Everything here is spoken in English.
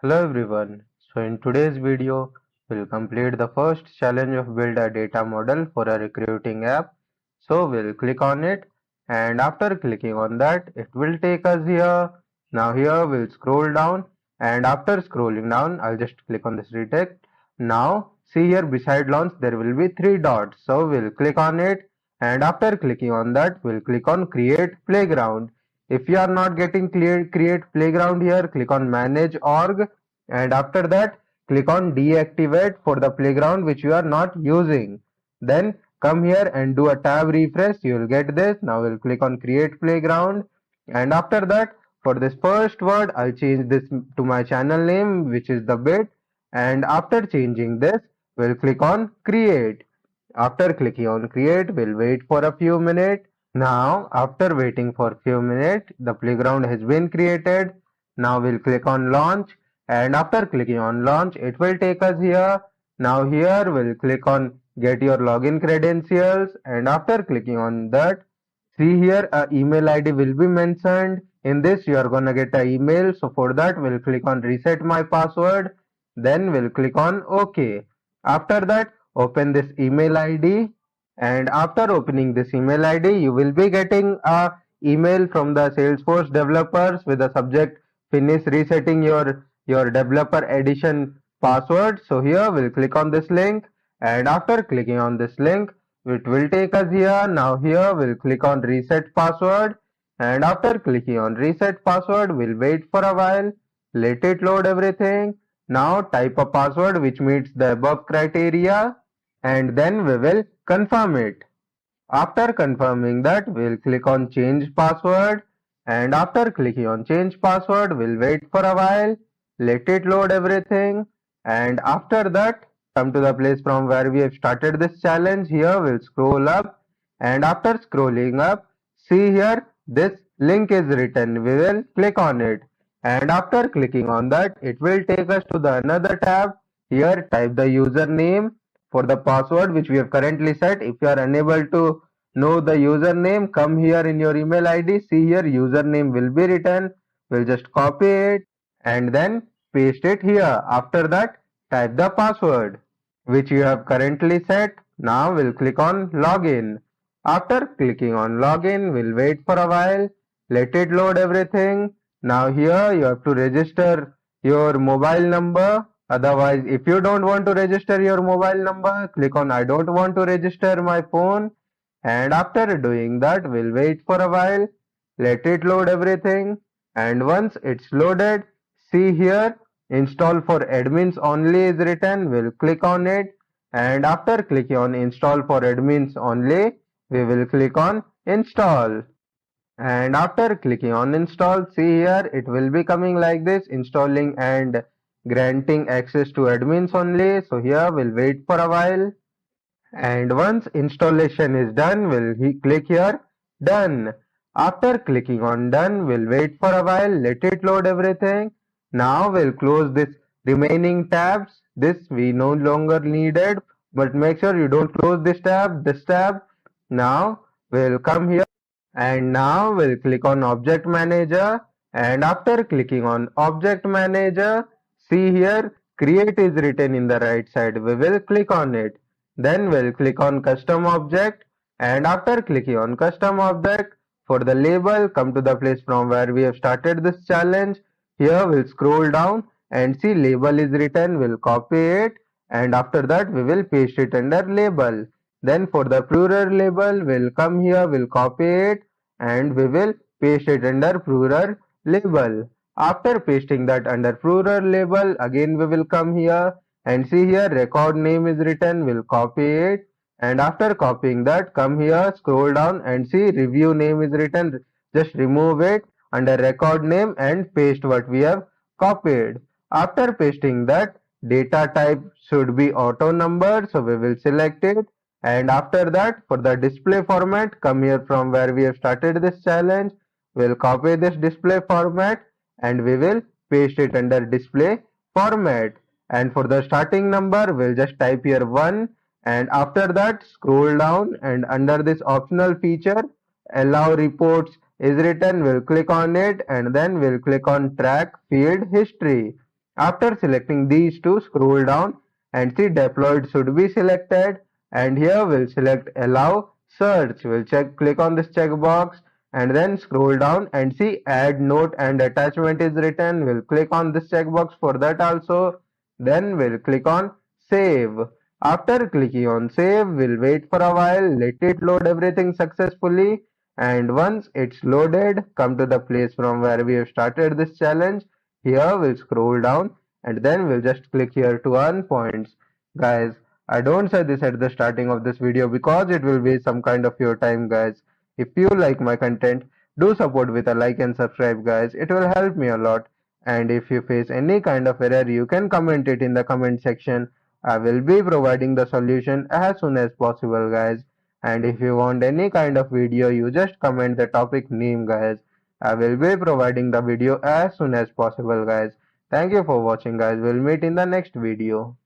Hello everyone. So in today's video, we'll complete the first challenge of build a data model for a recruiting app. So we'll click on it, and after clicking on that, it will take us here. Now here we'll scroll down, and after scrolling down, I'll just click on this redirect. Now see here beside launch there will be three dots. So we'll click on it, and after clicking on that, we'll click on create playground. If you are not getting create playground here, click on manage org, and after that click on deactivate for the playground which you are not using. Then come here and do a tab refresh, you will get this. Now we'll click on create playground, and after that for this first word I'll change this to my channel name, which is the bit, and after changing this we'll click on create. After clicking on create, we'll wait for a few minutes. Now, after waiting for a few minutes, the playground has been created. Now we'll click on launch, and after clicking on launch, it will take us here. Now here we'll click on get your login credentials, and after clicking on that, see here a email ID will be mentioned. In this you are gonna get an email. So for that we'll click on reset my password. Then we'll click on OK. After that, open this email ID, and after opening this email ID you will be getting a email from the Salesforce developers with the subject finish resetting your developer edition password. So here we'll click on this link, and after clicking on this link it will take us here. Now here we'll click on reset password, and after clicking on reset password we'll wait for a while, let it load everything. Now type a password which meets the above criteria, and then we will confirm it. After confirming that, we'll click on change password, and after clicking on change password, we'll wait for a while, let it load everything, and after that, come to the place from where we have started this challenge. Here we'll scroll up, and after scrolling up, see here this link is written. We will click on it, and after clicking on that, it will take us to the another tab. Here type the username for the password which we have currently set. If you are unable to know the username, come here in your email ID. See here username will be written. We'll just copy it and then paste it here. After that, type the password which you have currently set. Now we'll click on login. After clicking on login, we'll wait for a while, let it load everything. Now here you have to register your mobile number. Otherwise, if you don't want to register your mobile number, click on I don't want to register my phone. And after doing that, we'll wait for a while, let it load everything. And once it's loaded, see here install for admins only is written. We'll click on it, and after clicking on install for admins only, we will click on install. And after clicking on install, see here it will be coming like this, installing and granting access to admins only. So here we'll wait for a while, and once installation is done, we'll click here done. After clicking on done, we'll wait for a while, let it load everything. Now we'll close this remaining tabs. This we no longer needed, but make sure you don't close this tab. Now we'll come here, and now we'll click on object manager, and after clicking on object manager, see here create is written in the right side. We will click on it. Then we'll click on custom object, and after clicking on custom object, for the label, come to the place from where we have started this challenge. Here we'll scroll down and see label is written. We'll copy it, and after that we will paste it under label. Then for the plural label, we'll come here, we'll copy it, and we will paste it under plural label. After pasting that under plural label, again we will come here and see here record name is written. We'll copy it, and after copying that, come here, scroll down and see review name is written. Just remove it under record name and paste what we have copied. After pasting that, data type should be auto number, so we will select it. And after that, for the display format, come here from where we have started this challenge. We'll copy this display format and we will paste it under display format. And for the starting number, we'll just type here 1, and after that scroll down, and under this optional feature allow reports is written. We'll click on it, and then we'll click on track field history. After selecting these two, scroll down and see deployed should be selected, and here we'll select allow search. We'll click on this checkbox and then scroll down and see add note and attachment is written. We'll click on this checkbox for that also. Then we'll click on save. After clicking on save, we'll wait for a while, let it load everything successfully, and once it's loaded, come to the place from where we have started this challenge. Here we'll scroll down and then we'll just click here to earn points. Guys, I don't say this at the starting of this video because it will waste some kind of your time, guys. If you like my content, do support with a like and subscribe, guys. It will help me a lot. And if you face any kind of error, you can comment it in the comment section. I will be providing the solution as soon as possible, guys. And if you want any kind of video, you just comment the topic name, guys. I will be providing the video as soon as possible, guys. Thank you for watching, guys. We'll meet in the next video.